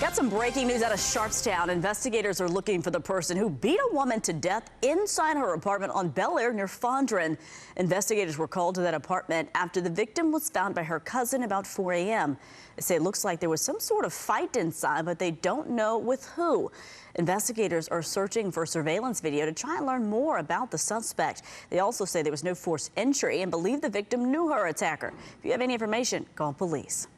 Got some breaking news out of Sharpstown. Investigators are looking for the person who beat a woman to death inside her apartment on Bel Air near Fondren. Investigators were called to that apartment after the victim was found by her cousin about 4 a.m. They say it looks like there was some sort of fight inside, but they don't know with who. Investigators are searching for surveillance video to try and learn more about the suspect. They also say there was no forced entry and believe the victim knew her attacker. If you have any information, call police.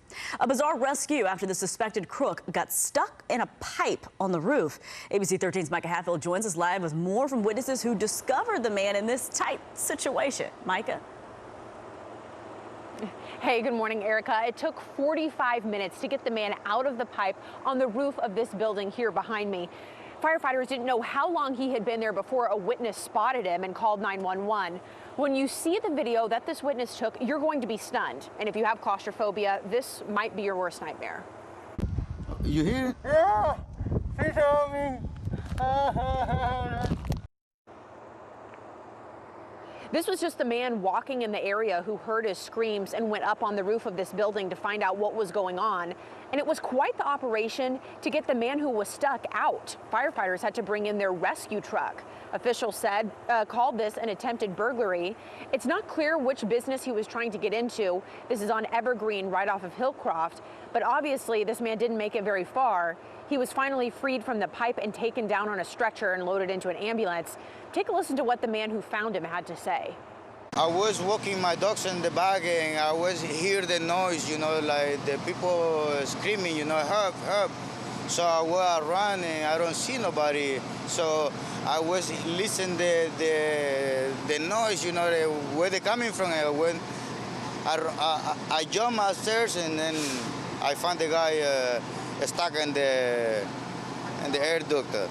A bizarre rescue after the suspected crook got stuck in a pipe on the roof. ABC13's Micah Hatfield joins us live with more from witnesses who discovered the man in this tight situation. Micah. Hey, good morning, Erica. It took 45 minutes to get the man out of the pipe on the roof of this building here behind me. Firefighters didn't know how long he had been there before a witness spotted him and called 911. When you see the video that this witness took, you're going to be stunned. And if you have claustrophobia, this might be your worst nightmare. You hear? Yeah, she told me. This was just the man walking in the area who heard his screams and went up on the roof of this building to find out what was going on. And it was quite the operation to get the man who was stuck out. Firefighters had to bring in their rescue truck. Officials said, called this an attempted burglary. It's not clear which business he was trying to get into. This is on Evergreen, right off of Hillcroft. But obviously, this man didn't make it very far. He was finally freed from the pipe and taken down on a stretcher and loaded into an ambulance. Take a listen to what the man who found him had to say. I was walking my dogs in the back and I was hear the noise, you know, like the people screaming, you know, help, help. So I was around and I don't see nobody. So I was listening the noise, you know, where they coming from. When I jumped upstairs and then I found the guy stuck in the air duct.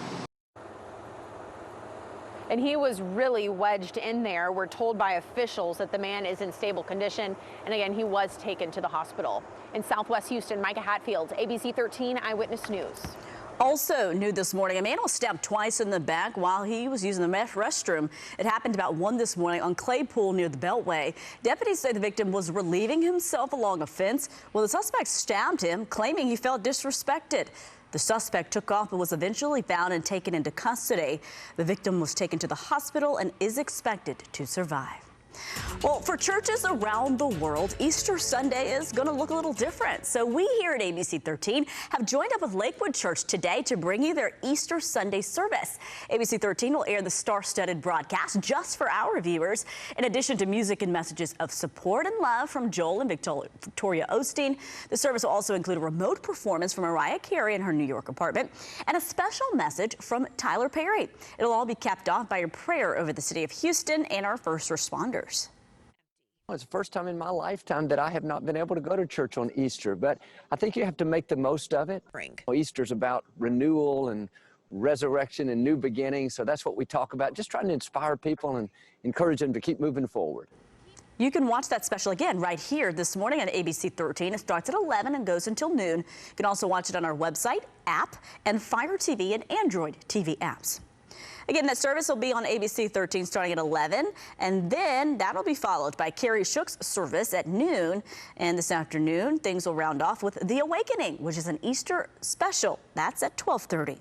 And he was really wedged in there. We're told by officials that the man is in stable condition. And again, he was taken to the hospital. In Southwest Houston, Micah Hatfield, ABC 13 Eyewitness News. Also new this morning, a man was stabbed twice in the back while he was using the restroom. It happened about 1 this morning on Claypool near the Beltway. Deputies say the victim was relieving himself along a fence when the suspect stabbed him, claiming he felt disrespected. The suspect took off but was eventually found and taken into custody. The victim was taken to the hospital and is expected to survive. Well, for churches around the world, Easter Sunday is going to look a little different. So we here at ABC 13 have joined up with Lakewood Church today to bring you their Easter Sunday service. ABC 13 will air the star-studded broadcast just for our viewers. In addition to music and messages of support and love from Joel and Victoria Osteen, the service will also include a remote performance from Mariah Carey in her New York apartment and a special message from Tyler Perry. It'll all be capped off by a prayer over the city of Houston and our first responders. It's the first time in my lifetime that I have not been able to go to church on Easter, but I think you have to make the most of it. Easter's about renewal and resurrection and new beginnings, so that's what we talk about, just trying to inspire people and encourage them to keep moving forward. You can watch that special again right here this morning on ABC 13. It starts at 11 and goes until noon. You can also watch it on our website, app, and Fire TV and Android TV apps. Again, that service will be on ABC 13 starting at 11, and then that'll be followed by Carrie Shook's service at noon. And this afternoon, things will round off with The Awakening, which is an Easter special. That's at 12:30.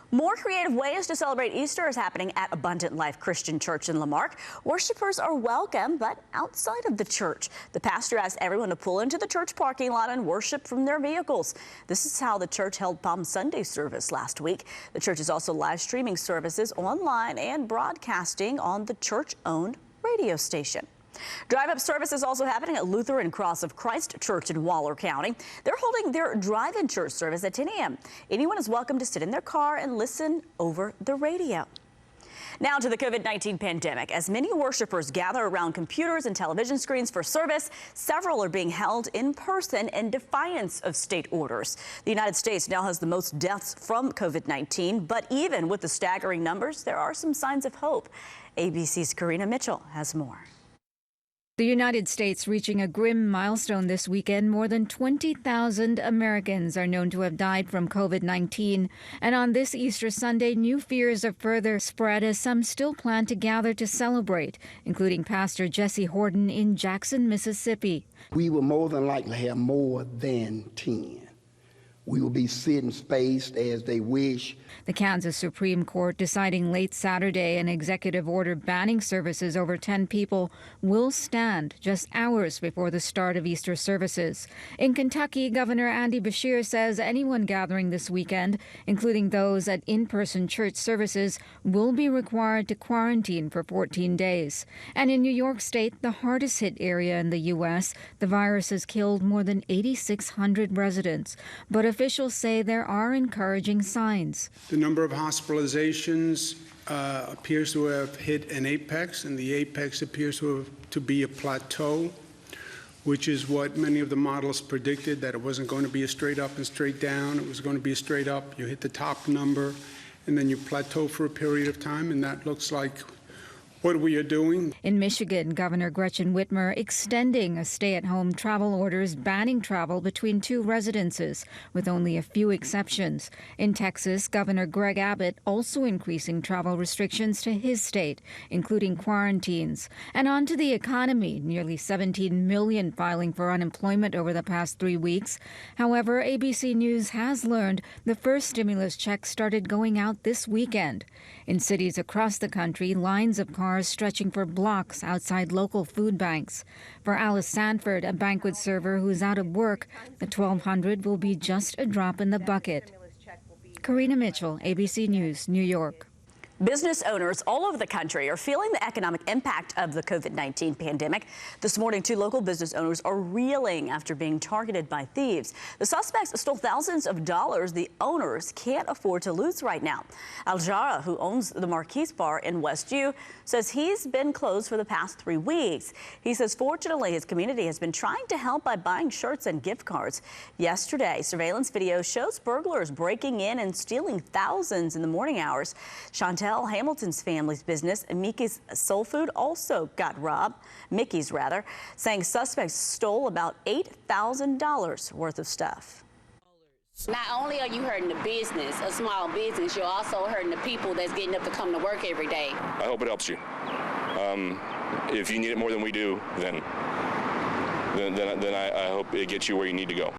More creative ways to celebrate Easter is happening at Abundant Life Christian Church in Lamarck. Worshipers are welcome, but outside of the church. The pastor asked everyone to pull into the church parking lot and worship from their vehicles. This is how the church held Palm Sunday service last week. The church is also live streaming services online and broadcasting on the church-owned radio station. Drive-up service is also happening at Lutheran Cross of Christ Church in Waller County. They're holding their drive-in church service at 10 a.m. Anyone is welcome to sit in their car and listen over the radio. Now to the COVID-19 pandemic. As many worshipers gather around computers and television screens for service, several are being held in person in defiance of state orders. The United States now has the most deaths from COVID-19, but even with the staggering numbers, there are some signs of hope. ABC's Karina Mitchell has more. The United States reaching a grim milestone this weekend. More than 20,000 Americans are known to have died from COVID-19. And on this Easter Sunday, new fears of further spread as some still plan to gather to celebrate, including Pastor Jesse Horton in Jackson, Mississippi. We will more than likely have more than 10. We will be sitting spaced as they wish. The Kansas Supreme Court deciding late Saturday an executive order banning services over 10 people will stand just hours before the start of Easter services. In Kentucky, Governor Andy Beshear says anyone gathering this weekend, including those at in-person church services, will be required to quarantine for 14 days. And in New York State, the hardest hit area in the U.S., the virus has killed more than 8,600 residents. But officials say there are encouraging signs. The number of hospitalizations appears to have hit an apex, and the apex appears to be a plateau, which is what many of the models predicted, that it wasn't going to be a straight up and straight down. It was going to be a straight up. You hit the top number, and then you plateau for a period of time, and that looks like what we are doing. In Michigan, Governor Gretchen Whitmer extending a stay-at-home travel orders banning travel between two residences, with only a few exceptions. In Texas, Governor Greg Abbott also increasing travel restrictions to his state, including quarantines. And on to the economy, nearly 17 million filing for unemployment over the past 3 weeks. However, ABC News has learned the first stimulus check started going out this weekend. In cities across the country, lines of cars stretching for blocks outside local food banks. For Alice Sanford, a banquet server who's out of work, the $1,200 will be just a drop in the bucket. Karina Mitchell, ABC News, New York. Business owners all over the country are feeling the economic impact of the COVID-19 pandemic. This morning, 2 local business owners are reeling after being targeted by thieves. The suspects stole thousands of dollars the owners can't afford to lose right now. Aljara, who owns the Marquise Bar in Westview, says he's been closed for the past 3 weeks. He says fortunately his community has been trying to help by buying shirts and gift cards. Yesterday, surveillance video shows burglars breaking in and stealing thousands in the morning hours. Shantelle Hamilton's family's business, MIKKIS SOULFOOD, also got robbed. MIKKIS, rather, saying suspects stole about $8,000 worth of stuff. Not only are you hurting the business, a small business, you're also hurting the people that's getting up to come to work every day. I hope it helps you. If you need it more than we do, then I hope it gets you where you need to go.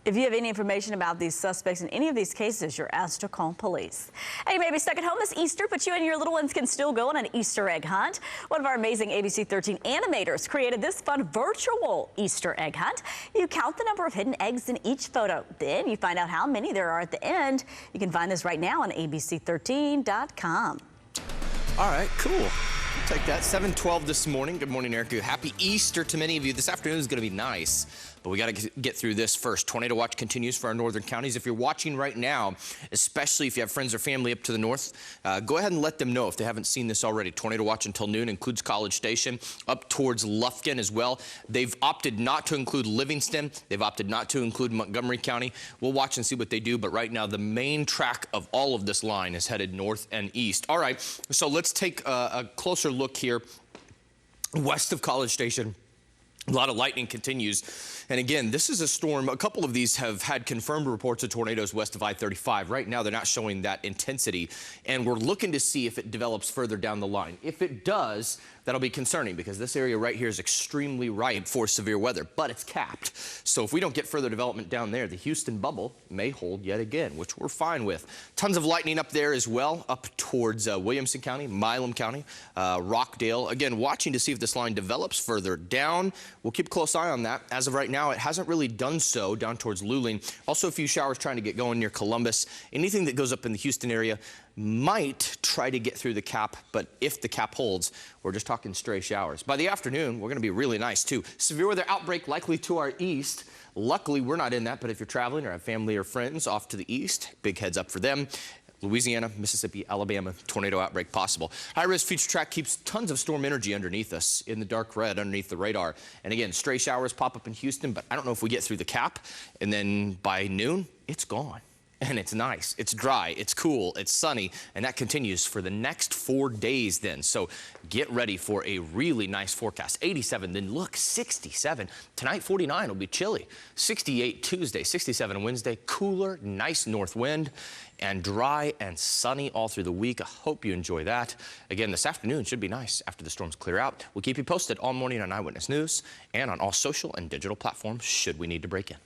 If you have any information about these suspects in any of these cases, you're asked to call police. And you may be stuck at home this Easter, but you and your little ones can still go on an Easter egg hunt. One of our amazing ABC 13 animators created this fun virtual Easter egg hunt. You count the number of hidden eggs in each photo. Then you find out how many there are at the end. You can find this right now on ABC13.com. All right, cool. Take that. 7:12 this morning. Good morning, Erica. Happy Easter to many of you. This afternoon is going to be nice, but we got to get through this first. Tornado watch continues for our northern counties. If you're watching right now, especially if you have friends or family up to the north, go ahead and let them know if they haven't seen this already. Tornado watch until noon includes College Station, up towards Lufkin as well. They've opted not to include Livingston. They've opted not to include Montgomery County. We'll watch and see what they do, but right now the main track of all of this line is headed north and east. All right, so let's take a closer look here west of College Station. A lot of lightning continues. And again, this is a storm. A couple of these have had confirmed reports of tornadoes west of I-35. Right now, they're not showing that intensity. And we're looking to see if it develops further down the line. If it does, that'll be concerning because this area right here is extremely ripe for severe weather, but it's capped. So if we don't get further development down there, the Houston bubble may hold yet again, which we're fine with. Tons of lightning up there as well, up towards Williamson County, Milam County, Rockdale. Again, watching to see if this line develops further down. We'll keep a close eye on that. As of right now, it hasn't really done so down towards Luling. Also, a few showers trying to get going near Columbus. Anything that goes up in the Houston area might try to get through the cap, but if the cap holds, we're just talking stray showers. By the afternoon, we're going to be really nice, too. Severe weather outbreak likely to our east. Luckily, we're not in that, but if you're traveling or have family or friends off to the east, big heads up for them. Louisiana, Mississippi, Alabama, tornado outbreak possible. High-risk future track keeps tons of storm energy underneath us in the dark red underneath the radar. And again, stray showers pop up in Houston, but I don't know if we get through the cap. And then by noon, it's gone. And it's nice, it's dry, it's cool, it's sunny, and that continues for the next 4 days then. So get ready for a really nice forecast. 87, then look, 67. Tonight, 49 will be chilly. 68 Tuesday, 67 Wednesday, cooler, nice north wind, and dry and sunny all through the week. I hope you enjoy that. Again, this afternoon should be nice after the storms clear out. We'll keep you posted all morning on Eyewitness News and on all social and digital platforms should we need to break in.